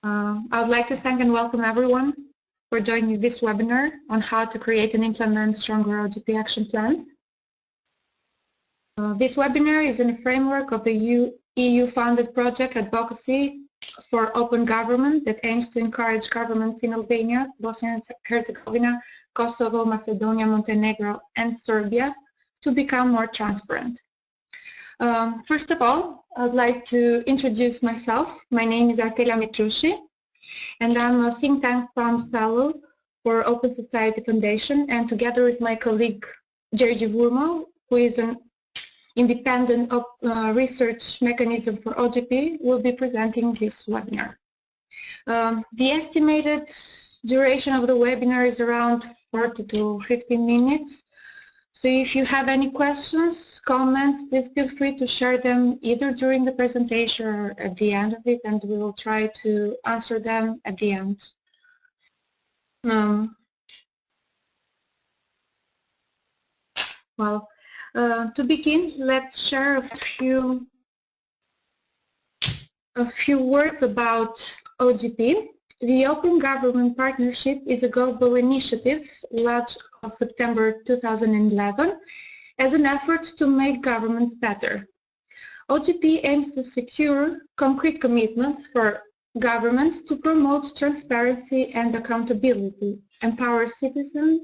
I would like to thank and welcome everyone for joining this webinar on how to create and implement stronger OGP action plans. This webinar is in the framework of the EU-funded project Advocacy for Open Government that aims to encourage governments in Albania, Bosnia and Herzegovina, Kosovo, Macedonia, Montenegro, and Serbia to become more transparent. First of all, I'd like to introduce myself. My name is Artelia Mitrushi, and I'm a think tank fund fellow for Open Society Foundation, and together with my colleague Georgi Vurmo, who is an independent research mechanism for OGP, will be presenting this webinar. The estimated duration of the webinar is around 40 to 15 minutes. So if you have any questions, comments, please feel free to share them either during the presentation or at the end of it, and we will try to answer them at the end. To begin, let's share a few words about OGP. The Open Government Partnership is a global initiative launched in September 2011 as an effort to make governments better. OGP aims to secure concrete commitments for governments to promote transparency and accountability, empower citizens,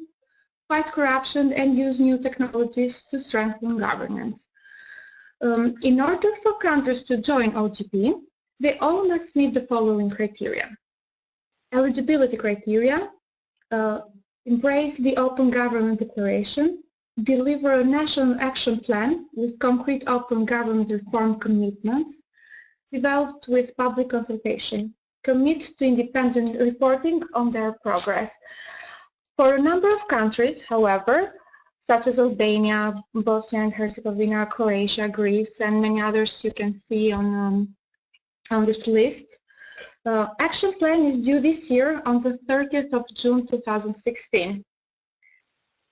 fight corruption, and use new technologies to strengthen governance. In order for countries to join OGP, they all must meet the following criteria. Eligibility criteria, embrace the Open Government Declaration, deliver a national action plan with concrete open government reform commitments, developed with public consultation, commit to independent reporting on their progress. For a number of countries, however, such as Albania, Bosnia and Herzegovina, Croatia, Greece, and many others you can see on this list, action plan is due this year on the 30th of June 2016.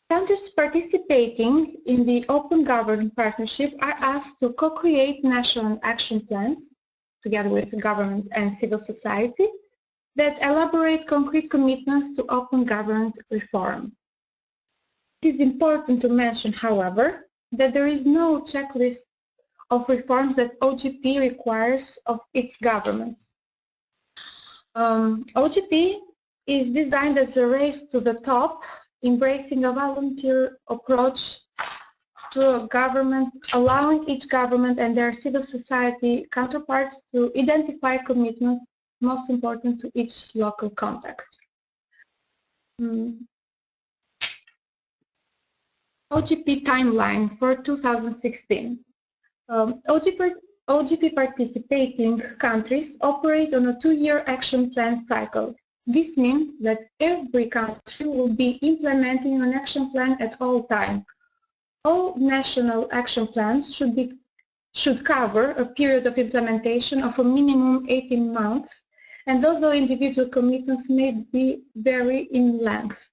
Countries participating in the Open Government Partnership are asked to co-create national action plans together with government and civil society that elaborate concrete commitments to open government reform. It is important to mention, however, that there is no checklist of reforms that OGP requires of its governments. OGP is designed as a race to the top, embracing a volunteer approach to a government, allowing each government and their civil society counterparts to identify commitments most important to each local context. OGP timeline for 2016. OGP participating countries operate on a 2-year action plan cycle. This means that every country will be implementing an action plan at all times. All national action plans should cover a period of implementation of a minimum 18 months, and although individual commitments may vary in length.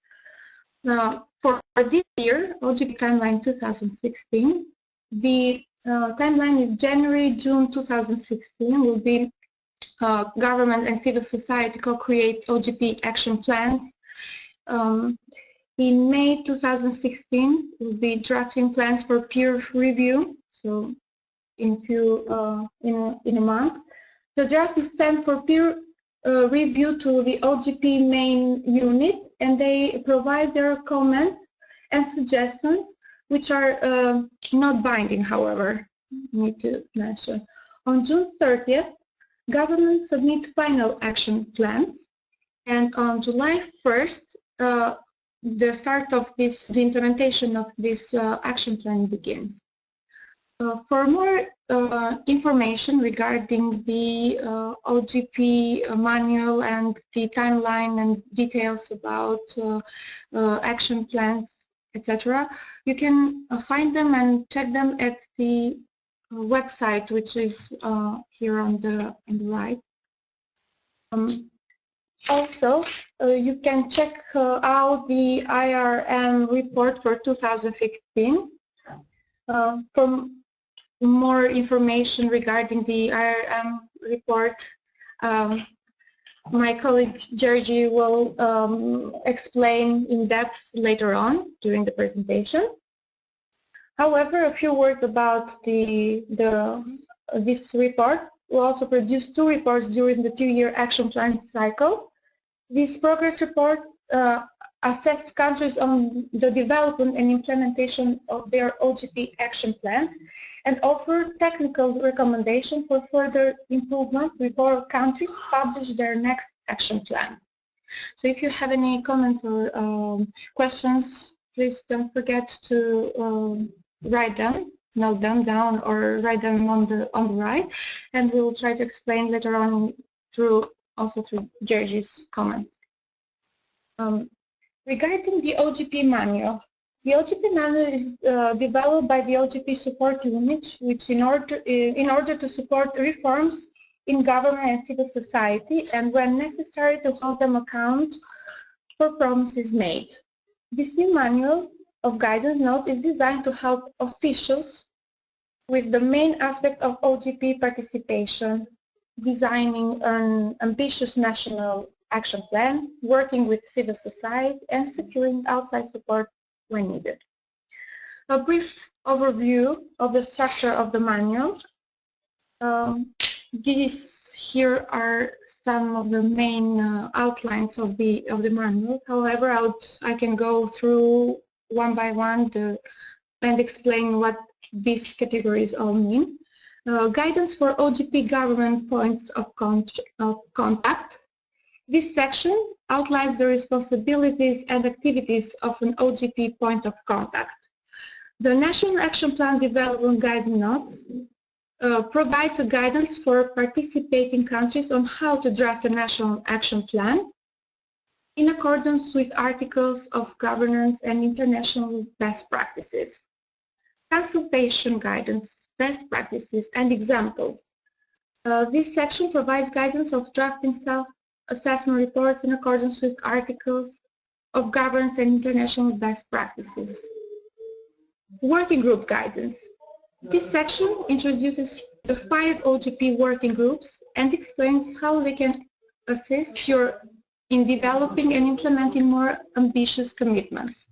Now, for this year, OGP timeline 2016, the timeline is January-June 2016 will be government and civil society co-create OGP action plans. In May 2016 will be drafting plans for peer review, so in a month. The draft is sent for peer review to the OGP main unit, and they provide their comments and suggestions, which are not binding, however, need to mention. On June 30th, governments submit final action plans, and on July 1st, the start of the implementation of this action plan begins. For more information regarding the OGP manual and the timeline and details about action plans, etc., you can find them and check them at the website, which is here on the right. Also, you can check out the IRM report for 2015. For more information regarding the IRM report, my colleague Georgi will explain in depth later on during the presentation. However, a few words about this report. We also produced 2 reports during the 2-year action plan cycle. This progress report assesses countries on the development and implementation of their OGP action plans and offer technical recommendations for further improvement before countries publish their next action plan. So if you have any comments or questions, please don't forget to write them, note them down, or write them on the right, and we'll try to explain later on through Georgi's comments. Regarding the OGP manual, the OGP manual is developed by the OGP support unit, which in order to support reforms in government and civil society, and when necessary to hold them account for promises made. This new manual of guidance note is designed to help officials with the main aspect of OGP participation, designing an ambitious national action plan, working with civil society, and securing outside support when needed. A brief overview of the structure of the manual. Here are some of the main outlines of the manual. However, I can go through one by one and explain what these categories all mean. Guidance for OGP government points of contact. This section outlines the responsibilities and activities of an OGP point of contact. The National Action Plan Development Guidance Notes provides a guidance for participating countries on how to draft a national action plan in accordance with articles of governance and international best practices. Consultation guidance, best practices, and examples. This section provides guidance of drafting self-assessment reports in accordance with articles of governance and international best practices. Working group guidance. This section introduces the 5 OGP working groups and explains how they can assist you in developing and implementing more ambitious commitments.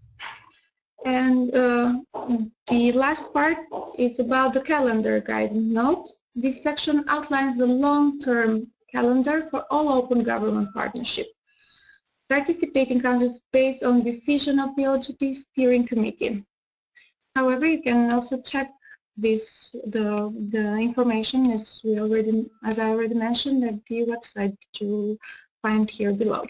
And the last part is about the calendar guidance note. This section outlines the long-term calendar for all open government partnership. Participating countries based on decision of the OGP steering committee. However, you can also check the information as I already mentioned at the website to find here below.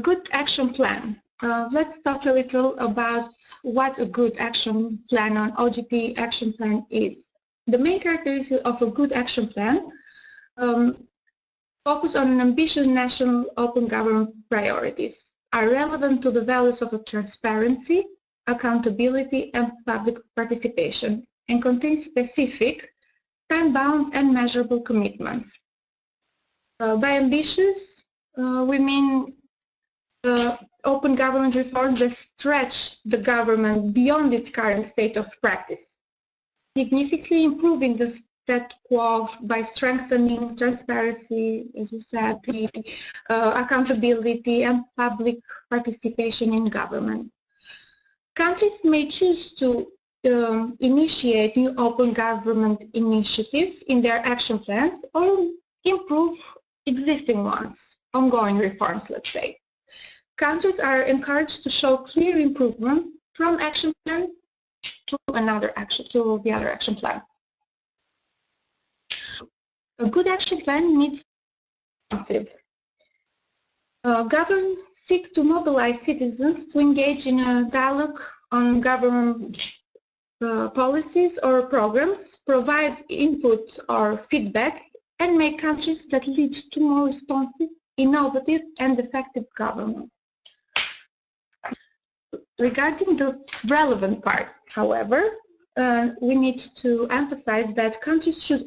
Good action plan. Let's talk a little about what a good action plan on OGP action plan is. The main characteristics of a good action plan focus on an ambitious national open government priorities, are relevant to the values of transparency, accountability, and public participation, and contain specific, time-bound, and measurable commitments. By ambitious, we mean open government reforms that stretch the government beyond its current state of practice, significantly improving the status quo by strengthening transparency, as you said, the accountability and public participation in government. Countries may choose to initiate new open government initiatives in their action plans or improve existing ones, ongoing reforms, let's say. Countries are encouraged to show clear improvement from action plan to the other action plan. A good action plan needs responsive. Governments seek to mobilize citizens to engage in a dialogue on government policies or programs, provide input or feedback, and make countries that lead to more responsive, innovative, and effective government. Regarding the relevant part, however, we need to emphasize that countries should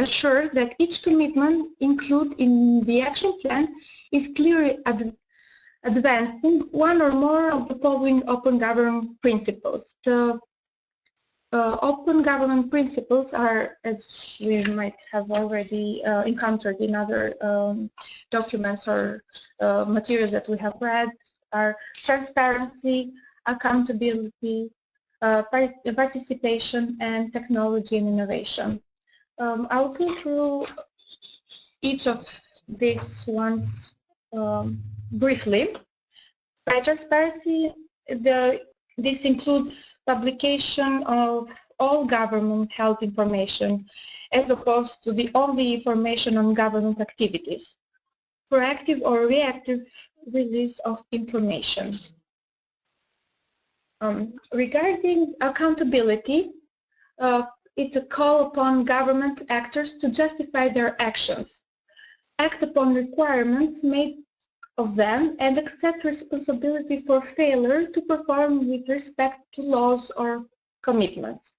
ensure that each commitment included in the action plan is clearly advancing one or more of the following open government principles. The Open government principles are, as we might have already encountered in other documents or materials that we have read, are transparency, accountability, participation, and technology and innovation. I'll go through each of these ones briefly. By transparency, this includes publication of all government health information as opposed to the only information on government activities. Proactive or reactive release of information. Regarding accountability, it's a call upon government actors to justify their actions, act upon requirements made of them, and accept responsibility for failure to perform with respect to laws or commitments.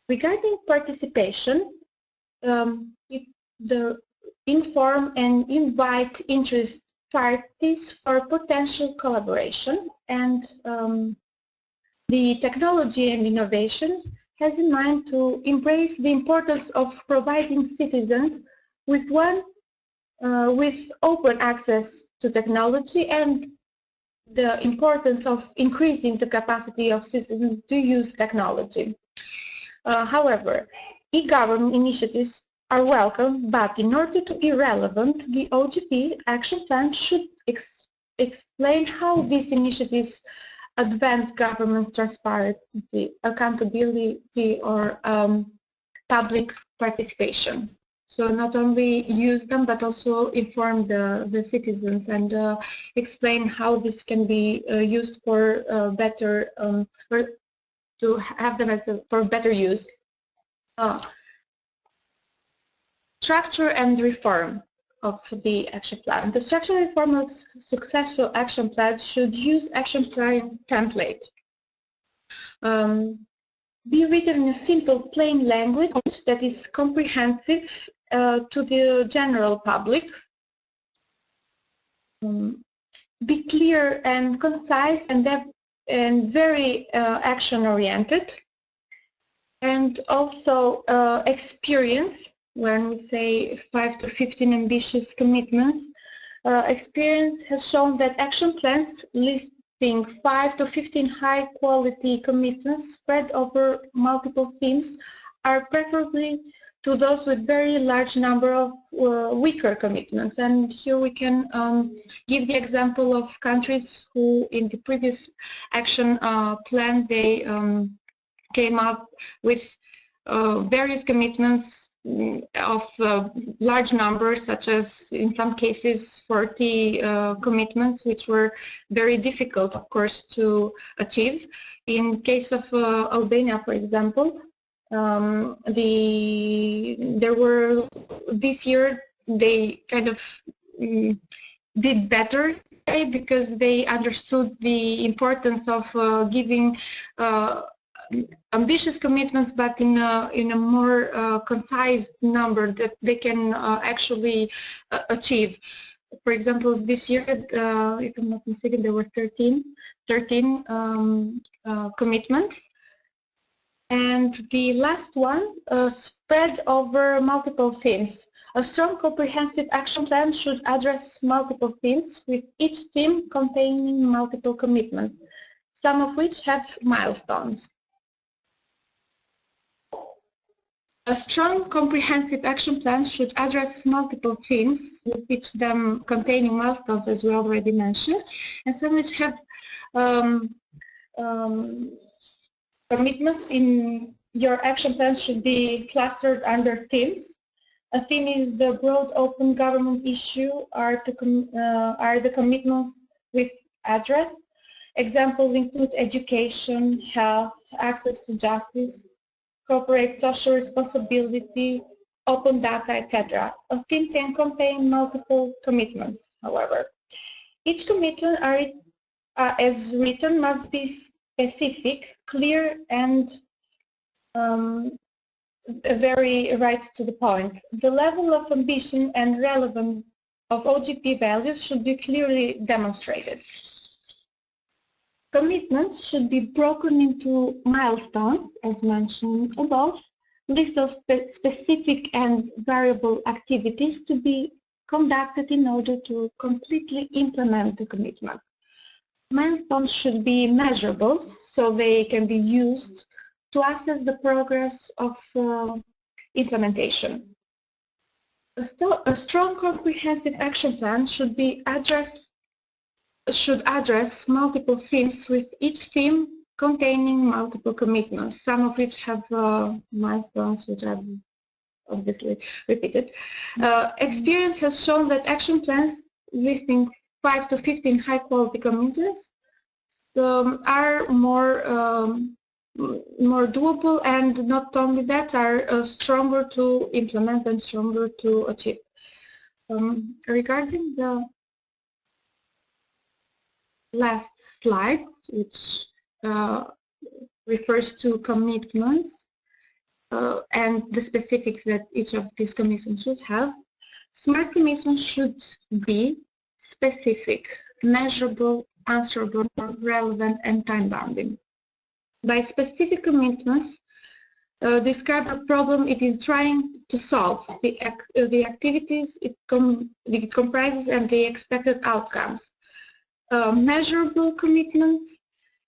Regarding participation, inform and invite interest parties for potential collaboration, and the technology and innovation has in mind to embrace the importance of providing citizens with open access to technology and the importance of increasing the capacity of citizens to use technology. However, e-government initiatives are welcome, but in order to be relevant, the OGP action plan should explain how these initiatives advance government's transparency, accountability, or public participation. So not only use them, but also inform the citizens and explain how this can be used for better, or to have them as for better use. Structure and reform of the action plan. The structural reform of successful action plans should use action plan template. Be written in a simple, plain language that is comprehensive to the general public. Be clear and concise and very action-oriented. And also experience. When we say 5 to 15 ambitious commitments, experience has shown that action plans listing 5 to 15 high-quality commitments spread over multiple themes are preferably to those with very large number of weaker commitments. And here we can give the example of countries who in the previous action plan they came up with various commitments of large numbers, such as in some cases 40 commitments, which were very difficult, of course, to achieve. In case of Albania, for example, there were this year they kind of did better because they understood the importance of giving ambitious commitments, but in a more concise number that they can actually achieve. For example, this year, if I'm not mistaken, there were 13 commitments. And the last one, spread over multiple themes. A strong comprehensive action plan should address multiple themes, with each theme containing multiple commitments, some of which have milestones. A strong comprehensive action plan should address multiple themes, with each them containing milestones, as we already mentioned, and some which have commitments in your action plan should be clustered under themes. A theme is the broad open government issue are the commitments with address. Examples include education, health, access to justice, corporate social responsibility, open data, etc. A theme can contain multiple commitments, however. Each commitment as written must be specific, clear, and very right to the point. The level of ambition and relevance of OGP values should be clearly demonstrated. Commitments should be broken into milestones, as mentioned above, list of specific and variable activities to be conducted in order to completely implement the commitment. Milestones should be measurable, so they can be used to assess the progress of implementation. A strong comprehensive action plan should address multiple themes, with each theme containing multiple commitments, some of which have milestones which I've obviously repeated. Experience has shown that action plans listing 5 to 15 high-quality commitments are more doable, and not only that, are stronger to implement and stronger to achieve. Regarding the last slide, which refers to commitments and the specifics that each of these commitments should have, smart commitments should be specific, measurable, answerable, relevant, and time-bounding. By specific commitments, describe a problem it is trying to solve, the activities it comprises, and the expected outcomes. Measurable commitments,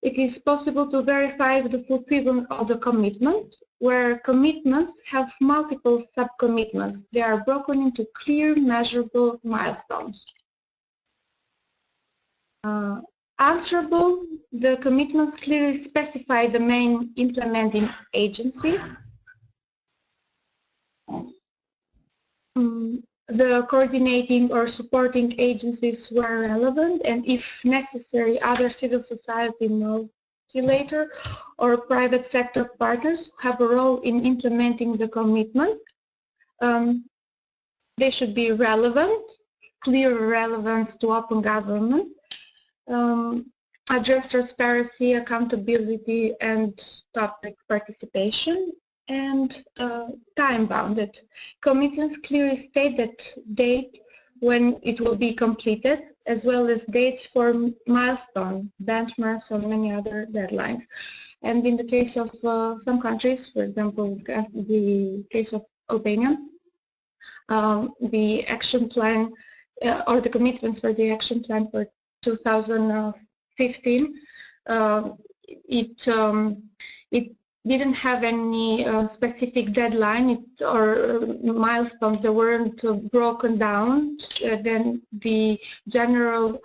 it is possible to verify the fulfillment of the commitment, where commitments have multiple sub-commitments. They are broken into clear, measurable milestones. Answerable, the commitments clearly specify the main implementing agency. The coordinating or supporting agencies were relevant, and if necessary, other civil society multilateral or private sector partners have a role in implementing the commitment. They should be relevant, clear relevance to open government, address transparency, accountability, and public participation, and time-bounded. Commitments clearly state that date when it will be completed, as well as dates for milestone, benchmarks, or many other deadlines. And in the case of some countries, for example, the case of Albania, the action plan or the commitments for the action plan for 2015, it didn't have any specific deadline or milestones that weren't broken down. Then the general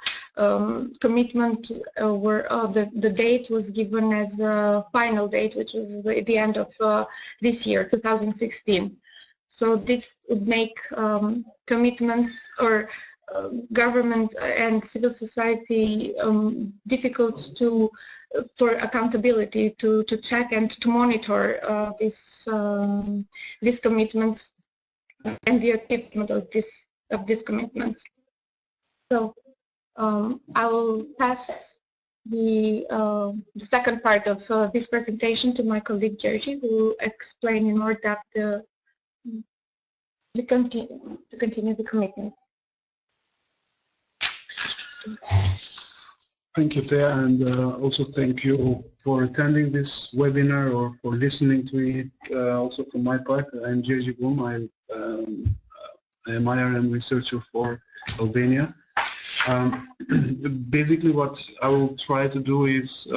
commitment the date was given as a final date, which was the end of this year, 2016. So this would make commitments or government and civil society difficult for accountability to check and to monitor these commitments and the achievement of these commitments. So I will pass the second part of this presentation to my colleague Georgi, who will explain in more depth to continue the commitment. Thank you, Thea, and also thank you for attending this webinar or for listening to it. Also from my part, I'm Georgi Boom. I am IRM researcher for Albania. Basically, what I will try to do is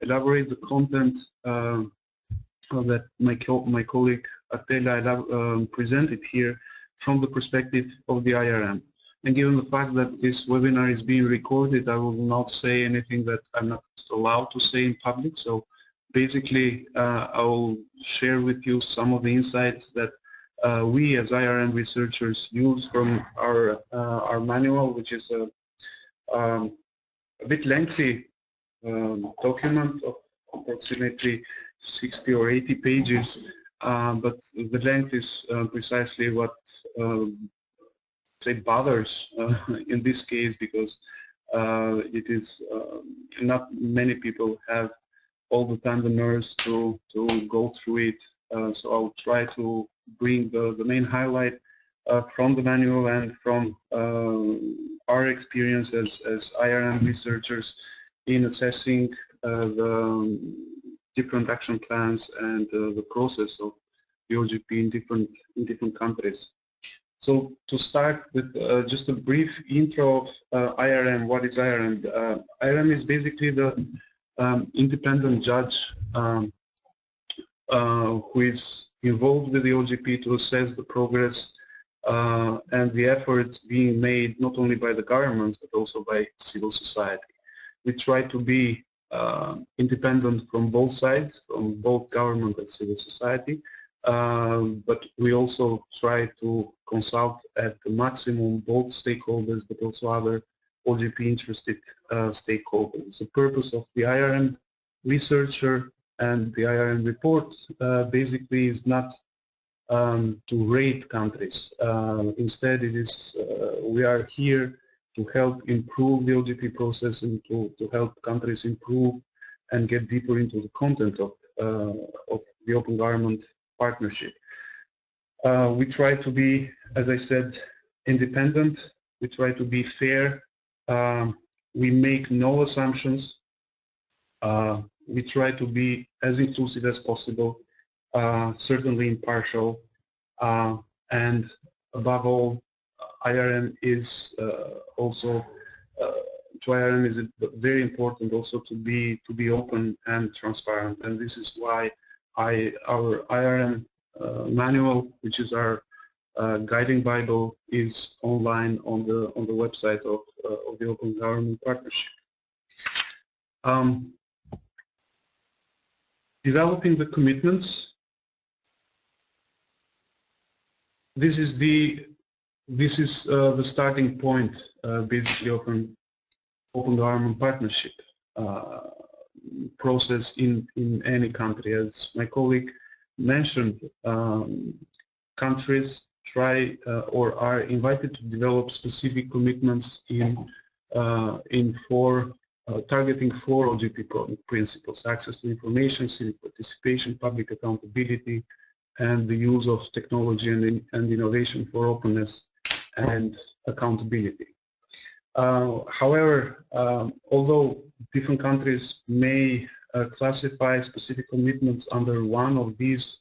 elaborate the content that my colleague Attila presented here from the perspective of the IRM. And given the fact that this webinar is being recorded, I will not say anything that I'm not allowed to say in public. So basically, I will share with you some of the insights that we as IRM researchers use from our manual, which is a bit lengthy document of approximately 60 or 80 pages, but the length is precisely what bothers in this case, because it is not many people have all the time the nerves to go through it. So I'll try to bring the main highlight from the manual and from our experience as IRM researchers in assessing the different action plans and the process of the OGP in different countries. So to start with just a brief intro of IRM, what is IRM? IRM is basically the independent judge who is involved with the OGP to assess the progress and the efforts being made not only by the governments but also by civil society. We try to be independent from both sides, from both government and civil society, but we also try to consult at the maximum both stakeholders but also other OGP interested stakeholders. The purpose of the IRM researcher and the IRM report basically is not to rate countries. Instead, it is we are here to help improve the OGP process and to help countries improve and get deeper into the content of the Open Government Partnership. We try to be, as I said, independent. We try to be fair. We make no assumptions. We try to be as inclusive as possible, certainly impartial, and above all, IRM is also to IRM is very important also to be open and transparent, and this is why our IRM manual, which is our guiding Bible, is online on the website of the Open Government Partnership. Developing the commitments. This is the starting point, basically, of an Open Government Partnership process in any country. As my colleague mentioned, countries try or are invited to develop specific commitments targeting four OGP principles: access to information, civic participation, public accountability, and the use of technology and innovation for openness and accountability. However, although different countries may classify specific commitments under one of these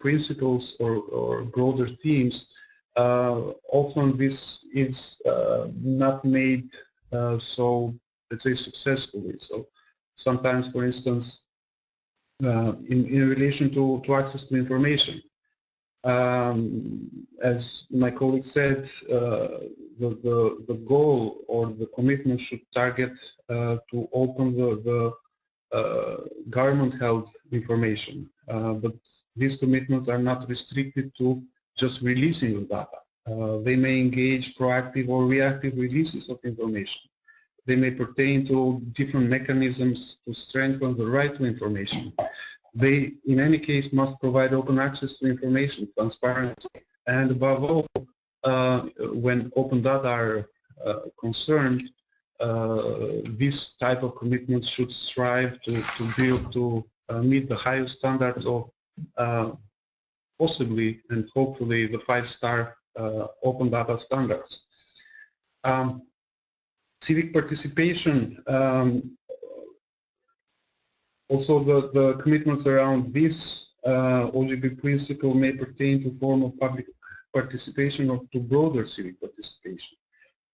principles or broader themes, often this is not made so, let's say, successfully. So sometimes, for instance, in relation to access to information, as my colleague said, the goal or the commitment should target to open the government-held information, but these commitments are not restricted to just releasing of data. They may engage proactive or reactive releases of information. They may pertain to different mechanisms to strengthen the right to information. They, in any case, must provide open access to information, transparency, and above all, when open data are concerned, this type of commitment should strive to meet the highest standards of possibly and hopefully the 5-star open data standards. Civic participation, also the commitments around this OGP principle may pertain to form of public participation or to broader civic participation.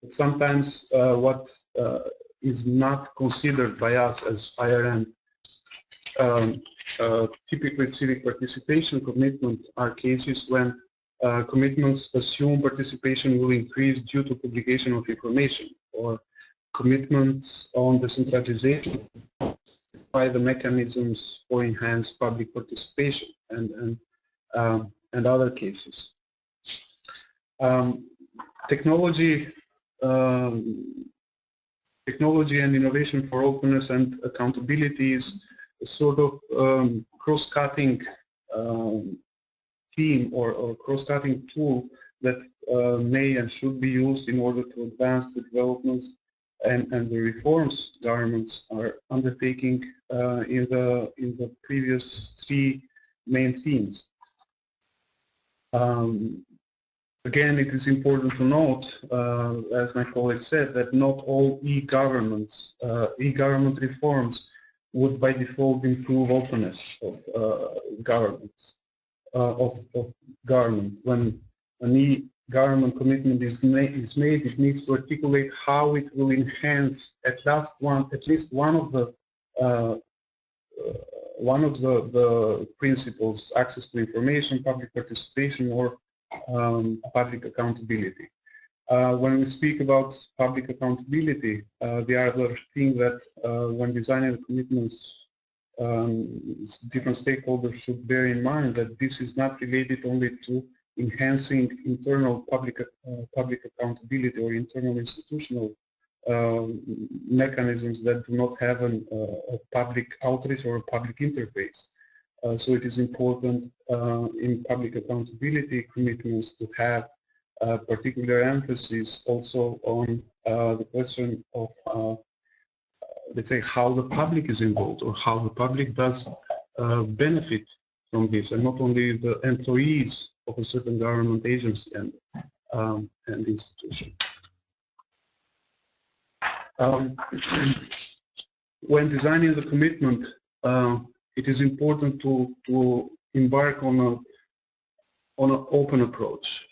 But sometimes what is not considered by us as IRM, typically civic participation commitment are cases when commitments assume participation will increase due to publication of information, or commitments on decentralization by the mechanisms for enhanced public participation, and other cases. Technology and innovation for openness and accountability is a sort of cross-cutting theme or cross-cutting tool that may and should be used in order to advance the developments and the reforms governments are undertaking in the previous three main themes. Again, it is important to note, as my colleague said, that not all e-government reforms would by default improve openness of governments, of government. When an e-government commitment is made, it needs to articulate how it will enhance at least one of the principles: access to information, public participation, or public accountability. When we speak about public accountability, the other thing that when designing the commitments, different stakeholders should bear in mind that this is not related only to enhancing internal public accountability or internal institutional mechanisms that do not have a public outreach or a public interface. So it is important in public accountability commitments to have particular emphasis also on the question of, let's say, how the public is involved or how the public does benefit from this, and not only the employees of a certain government agency and institution. When designing the commitment, it is important to embark on an open approach.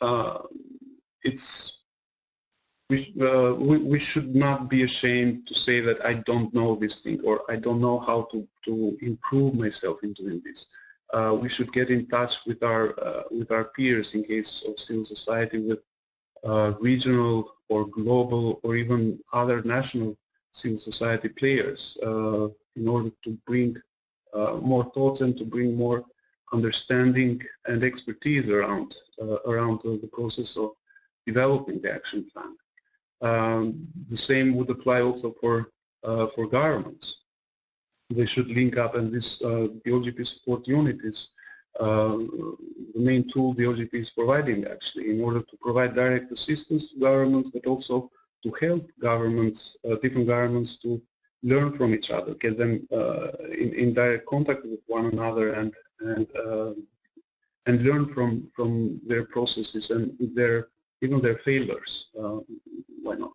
We should not be ashamed to say that I don't know this thing, or I don't know how to improve myself in doing this. We should get in touch with our peers in case of civil society, with regional or global or even other national civil society players in order to bring more thoughts and to bring more understanding and expertise around the process of developing the action plan. The same would apply also for governments. They should link up, and this the OGP support unit is the main tool the OGP is providing, actually, in order to provide direct assistance to governments, but also to help governments, different governments, to learn from each other, get them in direct contact with one another, and learn from their processes and even their failures. Why not?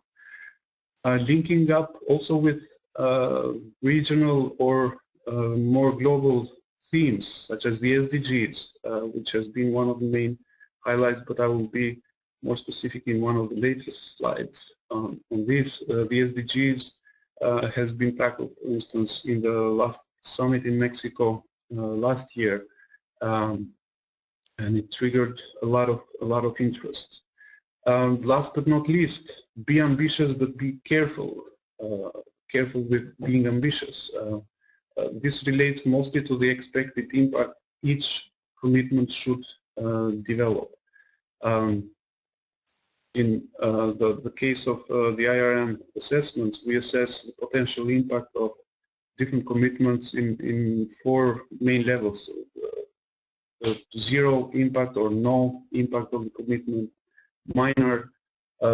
Linking up also with regional or more global themes, such as the SDGs, which has been one of the main highlights, but I will be more specific in one of the latest slides on this. The SDGs has been tackled, for instance, in the last summit in Mexico last year, and it triggered a lot of interest. Last but not least, be ambitious, but be careful. Careful with being ambitious. This relates mostly to the expected impact each commitment should develop. In the case of the IRM assessments, we assess the potential impact of different commitments in 4 main levels: zero impact or no impact of the commitment, minor,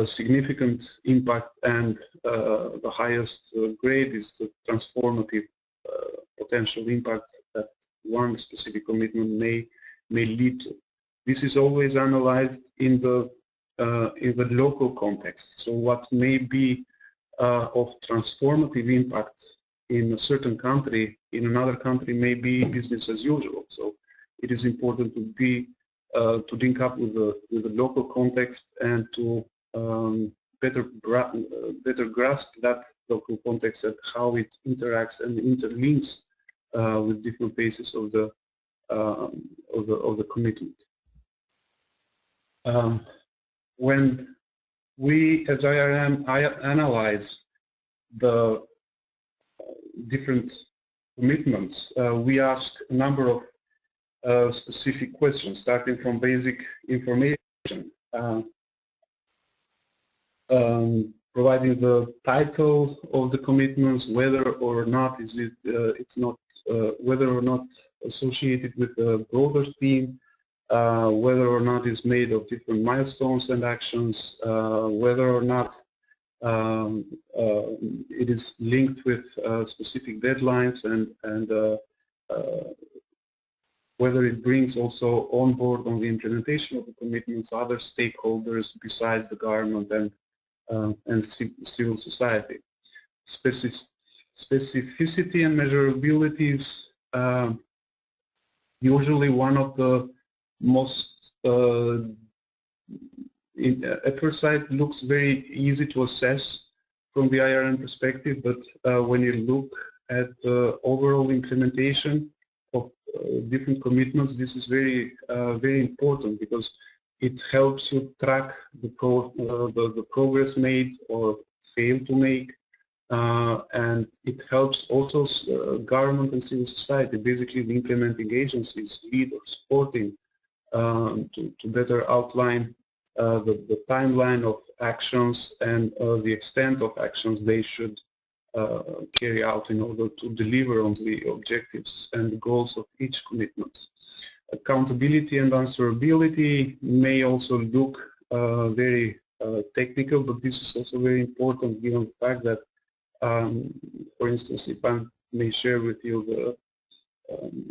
significant impact, and the highest grade is the transformative potential impact that one specific commitment may lead to. This is always analyzed in the local context. So what may be of transformative impact in a certain country, in another country may be business as usual. So it is important to link up with the local context and to better grasp that local context and how it interacts and interlinks with different phases of the commitment. When we, as IRM, analyze the different commitments, we ask a number of specific questions, starting from basic information, providing the title of the commitments, whether or not whether or not associated with a broader theme, whether or not it's made of different milestones and actions, whether or not it is linked with specific deadlines and whether it brings also on board on the implementation of the commitments other stakeholders besides the government and civil society. Specificity and measurability is usually one of the most, at first sight, looks very easy to assess from the IRN perspective, but when you look at the overall implementation of different commitments, this is very, very important because it helps you track the progress made or failed to make, and it helps also government and civil society, basically the implementing agencies, lead or supporting, to better outline the timeline of actions and the extent of actions they should carry out in order to deliver on the objectives and the goals of each commitment. Accountability and answerability may also look very technical, but this is also very important given the fact that, for instance, if I may share with you the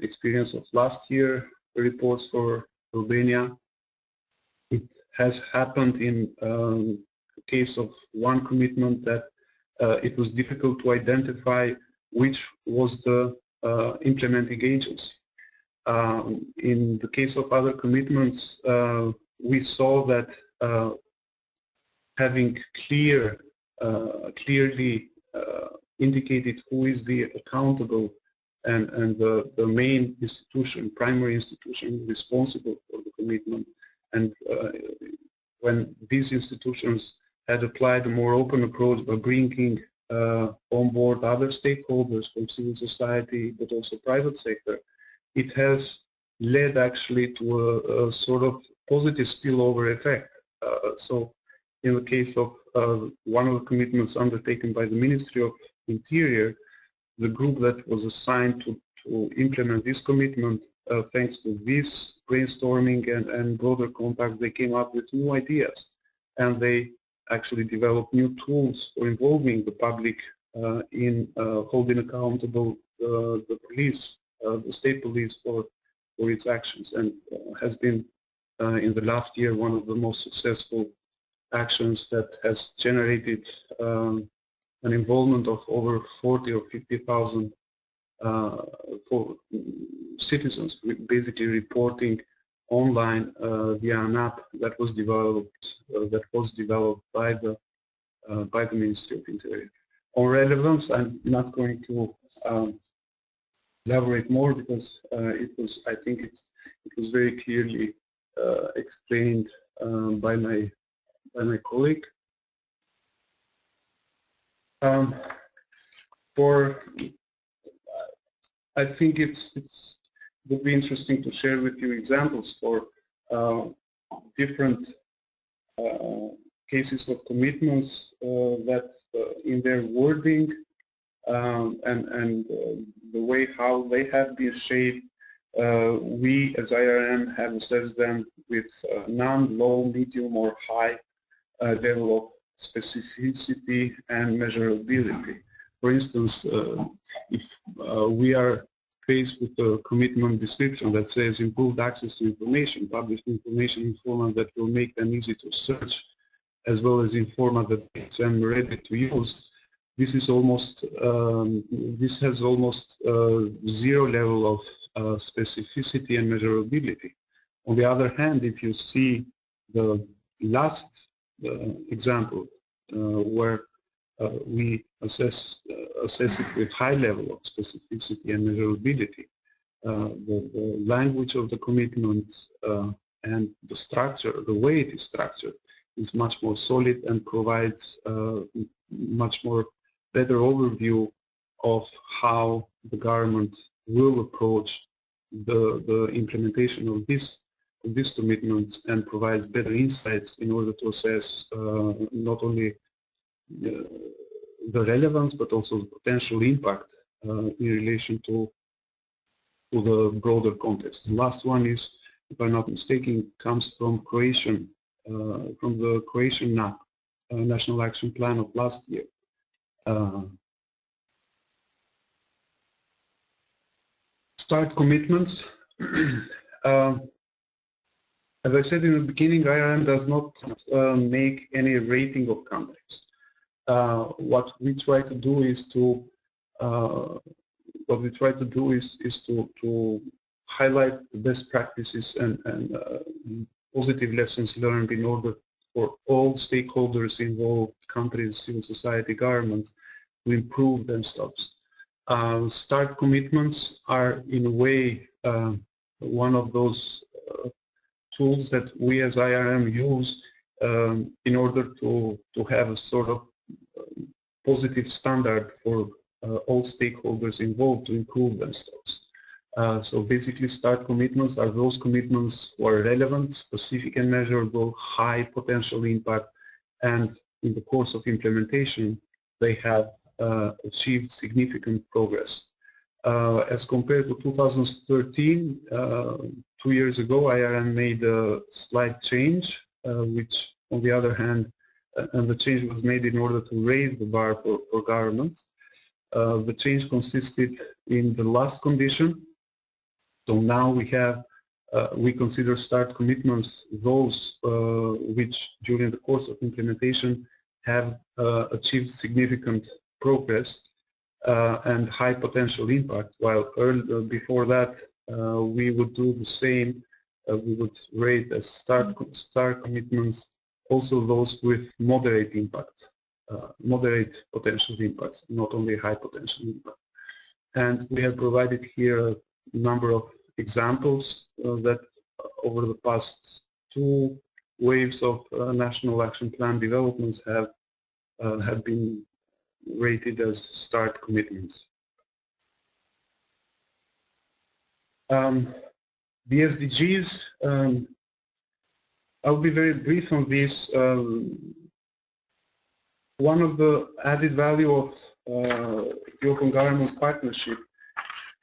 experience of last year reports for Albania, it has happened in the case of one commitment that it was difficult to identify which was the implementing agency. In the case of other commitments, we saw that having clearly indicated who is the accountable and the main institution, primary institution responsible for the commitment, and when these institutions had applied a more open approach by bringing on board other stakeholders from civil society but also private sector, it has led actually to a sort of positive spillover effect. So in the case of one of the commitments undertaken by the Ministry of Interior, the group that was assigned to implement this commitment, thanks to this brainstorming and broader contact, they came up with new ideas, and they actually developed new tools for involving the public in holding accountable the police, the state police for its actions, and has been in the last year one of the most successful actions that has generated an involvement of over 40 or 50,000 for citizens, basically reporting online via an app that was developed by the Ministry of Interior. On relevance, I'm not going to elaborate more because I think it was very clearly explained by my colleague. I think it would be interesting to share with you examples for different cases of commitments that in their wording and the way how they have been shaped, we as IRM have assessed them with none, low, medium or high level of specificity and measurability. For instance, if we are faced with a commitment description that says improved access to information, published information in format that will make them easy to search, as well as in format that makes them ready to use, this is almost this has almost zero level of specificity and measurability. On the other hand, if you see the last example where we assess it with high level of specificity and measurability, the language of the commitment and the structure, the way it is structured, is much more solid and provides much more better overview of how the government will approach the implementation of these commitments, and provides better insights in order to assess not only the relevance but also the potential impact in relation to the broader context. The last one is, if I'm not mistaken, comes from Croatian, from the Croatian NAP, National Action Plan of last year. Start commitments As I said in the beginning, IRM does not make any rating of countries. What we try to do is to highlight the best practices and positive lessons learned in order for all stakeholders involved, countries, civil society, governments, to improve themselves. START commitments are in a way one of those tools that we as IRM use in order to have a sort of positive standard for all stakeholders involved to improve themselves. So basically START commitments are those commitments who are relevant, specific and measurable, high potential impact, and in the course of implementation they have achieved significant progress. As compared to 2013, 2 years ago, IRM made a slight change, which on the other hand, and the change was made in order to raise the bar for governments. The change consisted in the last condition. So now we consider START commitments those which during the course of implementation have achieved significant progress and high potential impact, while before that we would do the same. We would rate as START commitments also those with moderate impact, moderate potential impacts, not only high potential impact. And we have provided here a number of examples that over the past 2 waves of National Action Plan developments have been rated as START commitments. The SDGs, I'll be very brief on this. One of the added value of European Government Partnership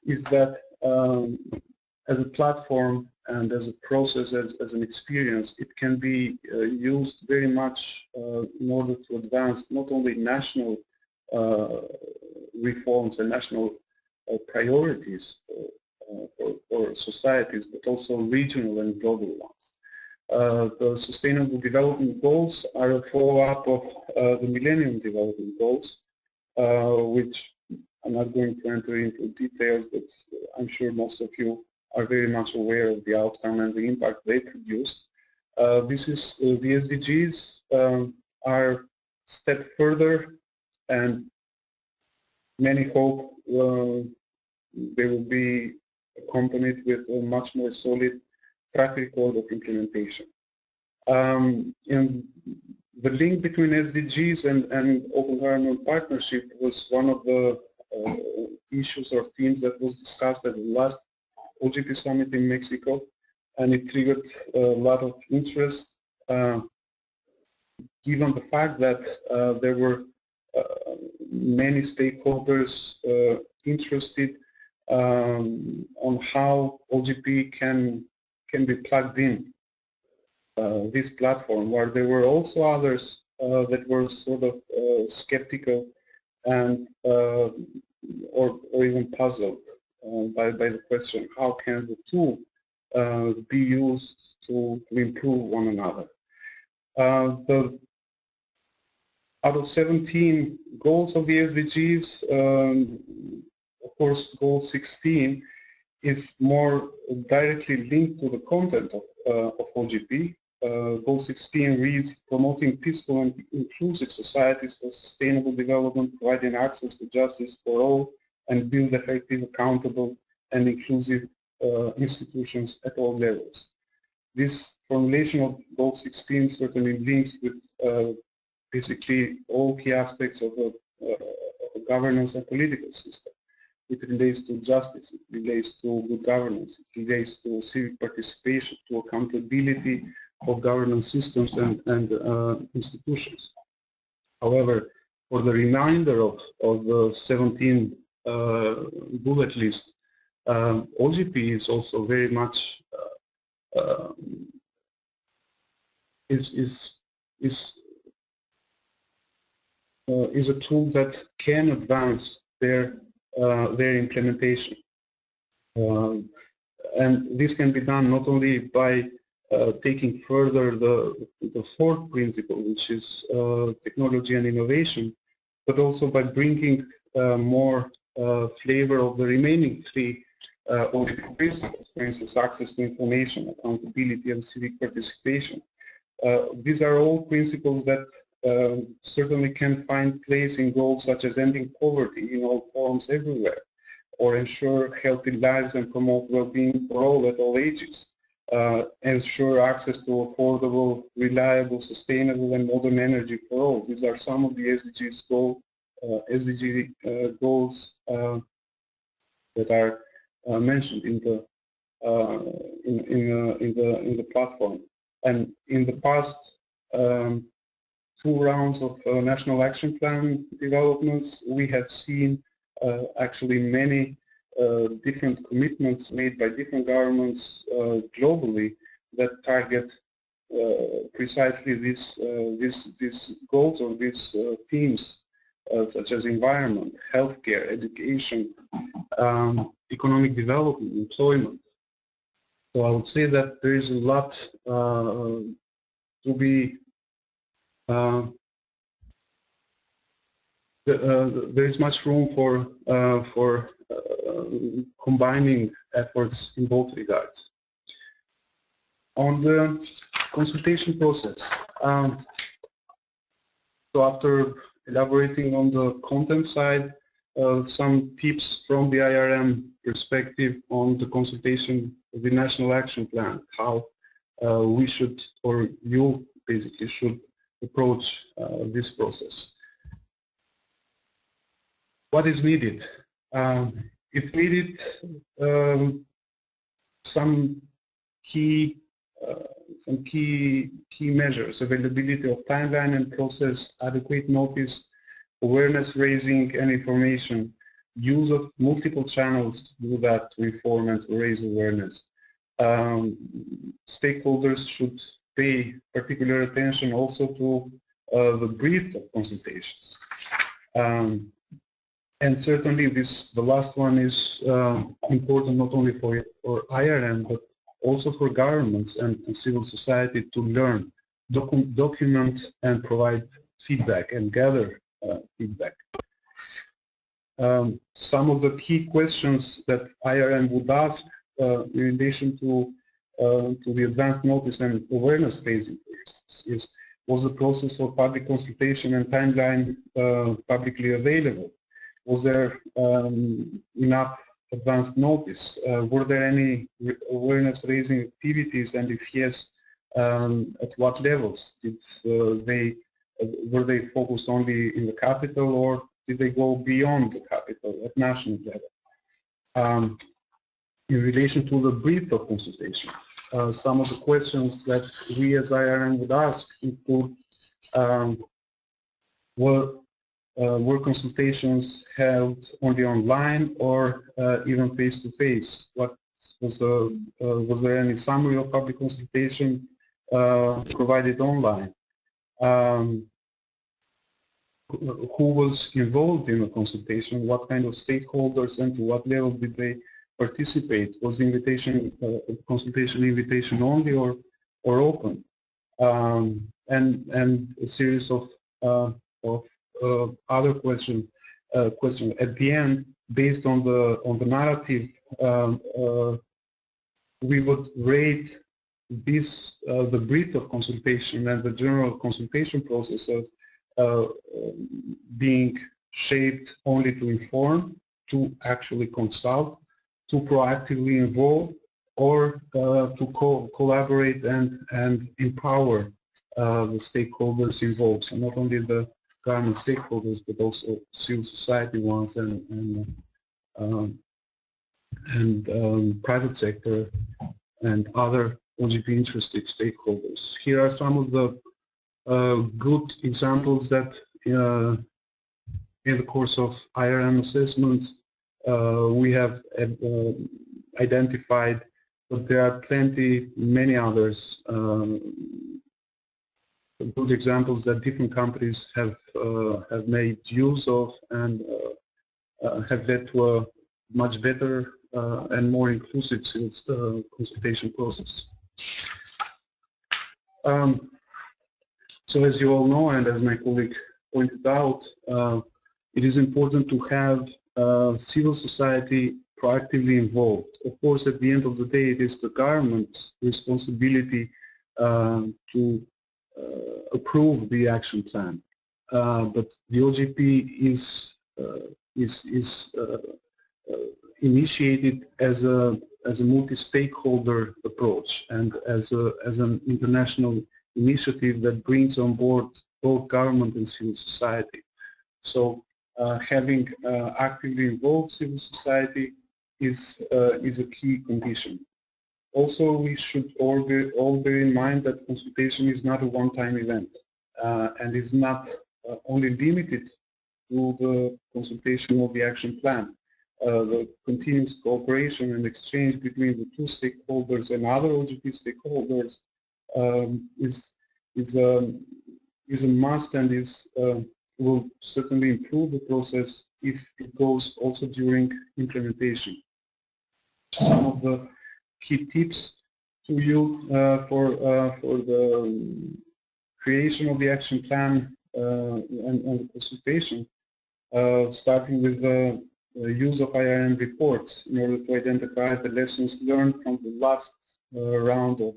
is that as a platform and as a process, as an experience, it can be used very much in order to advance not only national reforms and national priorities for societies, but also regional and global ones. The Sustainable Development Goals are a follow-up of the Millennium Development Goals, which I'm not going to enter into details, but I'm sure most of you are very much aware of the outcome and the impact they produce. The SDGs are a step further, and many hope they will be accompanied with a much more solid track record of implementation. And the link between SDGs and Open Government Partnership was one of the issues or themes that was discussed at the last OGP summit in Mexico, and it triggered a lot of interest given the fact that there were many stakeholders interested on how OGP can be plugged in this platform, while there were also others that were sort of skeptical and or even puzzled by the question, how can the two be used to improve one another? Out of 17 goals of the SDGs, of course, goal 16 is more directly linked to the content of OGP. Goal 16 reads, promoting peaceful and inclusive societies for sustainable development, providing access to justice for all, and build effective, accountable, and inclusive institutions at all levels. This formulation of Goal 16 certainly links with basically all key aspects of a governance and political system. It relates to justice, it relates to good governance, it relates to civic participation, to accountability of governance systems and institutions. However, for the remainder of the 17 bullet list, OGP is also very much is a tool that can advance their implementation. and this can be done not only by taking further the fourth principle, which is technology and innovation, but also by bringing more flavor of the remaining three OGP principles, for instance, access to information, accountability, and civic participation. These are all principles that certainly can find place in goals such as ending poverty in all forms everywhere, or ensure healthy lives and promote well-being for all at all ages, ensure access to affordable, reliable, sustainable, and modern energy for all. These are some of the SDGs goals that are mentioned in the in the platform. And in the past 2 rounds of National Action Plan developments, we have seen actually many different commitments made by different governments globally that target precisely these goals or these themes, such as environment, healthcare, education, economic development, employment. So I would say that there is a lot to be there is much room for combining efforts in both regards. On the consultation process, so after elaborating on the content side, some tips from the IRM perspective on the consultation of the National Action Plan, how we should, or you basically should, approach this process. What is needed? It's needed some key measures: availability of timeline and process, adequate notice, awareness raising and information, use of multiple channels to do that, to inform and to raise awareness. Stakeholders should pay particular attention also to the breadth of consultations. And certainly the last one is important not only for IRM, but also for governments and civil society to learn, document and provide feedback and gather feedback. Some of the key questions that IRM would ask in relation to the advanced notice and awareness phase is, was the process for public consultation and timeline publicly available? Was there enough advanced notice? Were there any awareness raising activities, and if yes, at what levels? Were they focused only in the capital, or did they go beyond the capital at national level? In relation to the breadth of consultation, some of the questions that we as IRM would ask include, were consultations held only online or even face-to-face? What was there any summary of public consultation provided online? Who was involved in the consultation? What kind of stakeholders and to what level did they participate? Was the invitation, consultation invitation only or open? And a series of other questions. At the end, based on the narrative, we would rate this the breadth of consultation and the general consultation processes being shaped only to inform, to actually consult, to proactively involve, or to collaborate and empower the stakeholders involved. So not only the government stakeholders, but also civil society ones and private sector and other OGP interested stakeholders. Here are some of the good examples that in the course of IRM assessments we have identified, but there are many others, good examples that different countries have made use of and have led to a much better and more inclusive consultation process. So as you all know, and as my colleague pointed out, it is important to have civil society proactively involved. Of course, at the end of the day, it is the government's responsibility to approve the action plan. But the OGP is initiated as a multi-stakeholder approach and as an international initiative that brings on board both government and civil society. So having actively involved civil society is a key condition. Also, we should all bear in mind that consultation is not a one-time event and is not only limited to the consultation of the action plan. The continuous cooperation and exchange between the two stakeholders and other OGP stakeholders is a must and will certainly improve the process if it goes also during implementation. Some of the key tips to you for the creation of the action plan and the consultation, starting with the use of IRM reports in order to identify the lessons learned from the last round of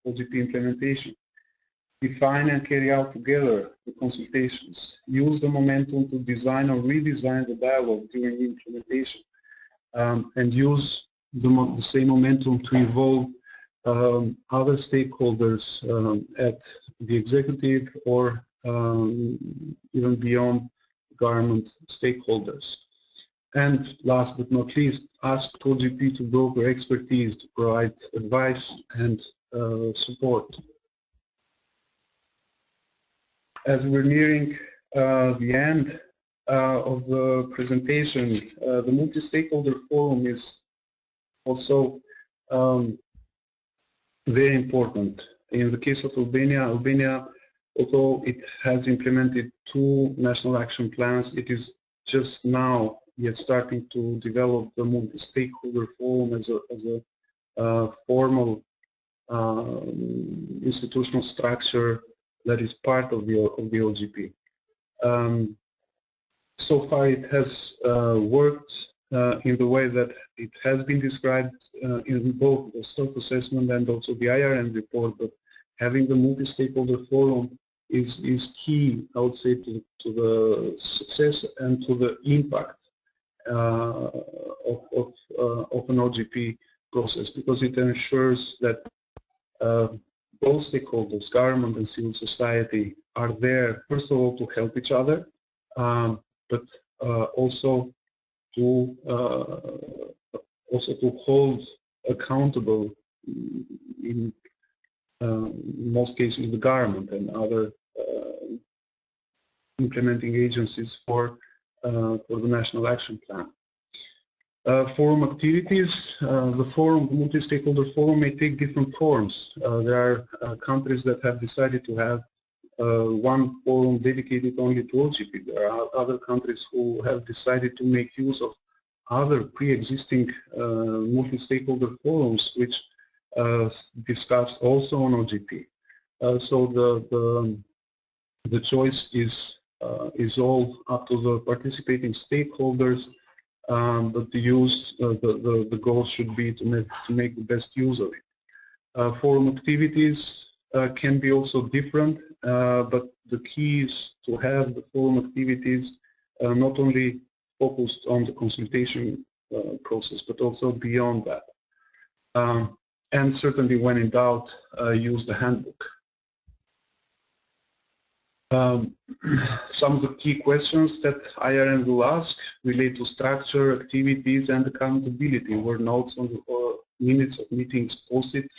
OGP implementation. Define and carry out together the consultations. Use the momentum to design or redesign the dialogue during the implementation. And use the same momentum to involve other stakeholders at the executive or even beyond government stakeholders. And last but not least, ask OGP to broker expertise to provide advice and support. As we're nearing the end of the presentation, the multi-stakeholder forum is also very important. In the case of Albania, although it has implemented 2 national action plans, it is just now yet starting to develop the multi-stakeholder forum as a formal institutional structure that is part of the OGP. So far it has worked in the way that it has been described in both the self-assessment and also the IRM report, but having the multi-stakeholder forum is key, I would say, to the success and to the impact of an OGP process, because it ensures that both stakeholders, government and civil society, are there, first of all, to help each other, but also to hold accountable, in most cases, the government and other implementing agencies for the National Action Plan. Forum activities. The multi-stakeholder forum may take different forms. There are countries that have decided to have one forum dedicated only to OGP. There are other countries who have decided to make use of other pre-existing multi-stakeholder forums which discuss also on OGP. So the choice is all up to the participating stakeholders, but the goal should be to make the best use of it. Forum activities can be also different, but the key is to have the forum activities not only focused on the consultation process, but also beyond that. And certainly, when in doubt, use the handbook. Some of the key questions that IRM will ask relate to structure, activities, and accountability. Were notes on the minutes of meetings posted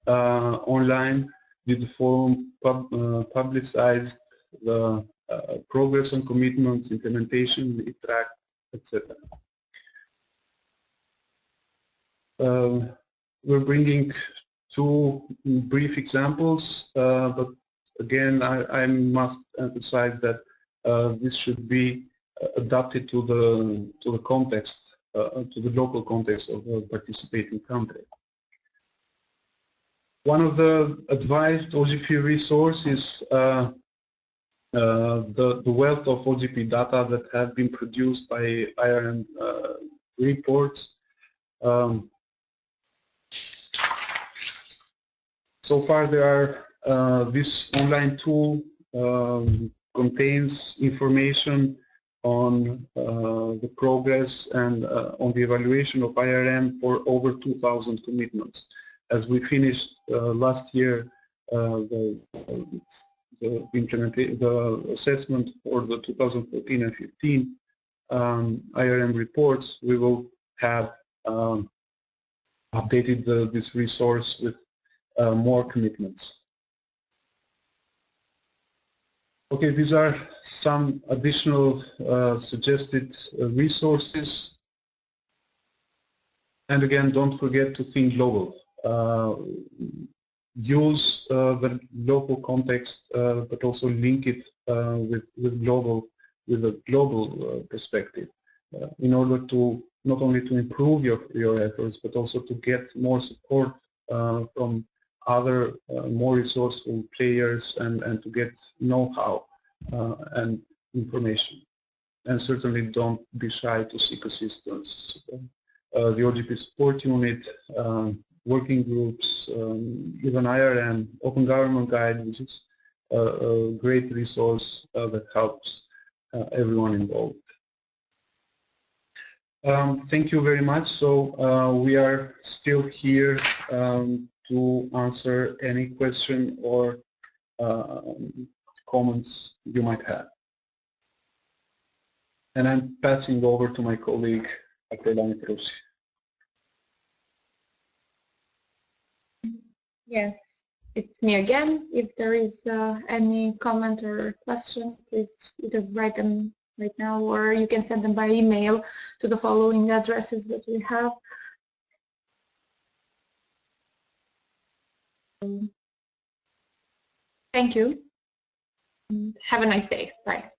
online? Did the forum publicize the progress on commitments, implementation, track, etc.? We're bringing 2 brief examples, but again, I must emphasize that this should be adapted to the context to the local context of a participating country. One of the advised OGP resources is the wealth of OGP data that have been produced by IRM reports. So far there are, this online tool contains information on the progress and on the evaluation of IRM for over 2,000 commitments. As we finished last year the assessment for the 2014 and 15 IRM reports, we will have updated this resource with more commitments. Okay, these are some additional suggested resources. And again, don't forget to think global. Use the local context, but also link it with a global perspective, in order to not only to improve your efforts, but also to get more support from other more resourceful players and to get know-how and information. And certainly don't be shy to seek assistance. The OGP support unit, working groups, even IRM, Open Government Guide, which is a great resource that helps everyone involved. Thank you very much. So we are still here to answer any question or comments you might have. And I'm passing over to my colleague, Albania. Yes, it's me again. If there is any comment or question, please either write them right now or you can send them by email to the following addresses that we have. Thank you. Have a nice day. Bye.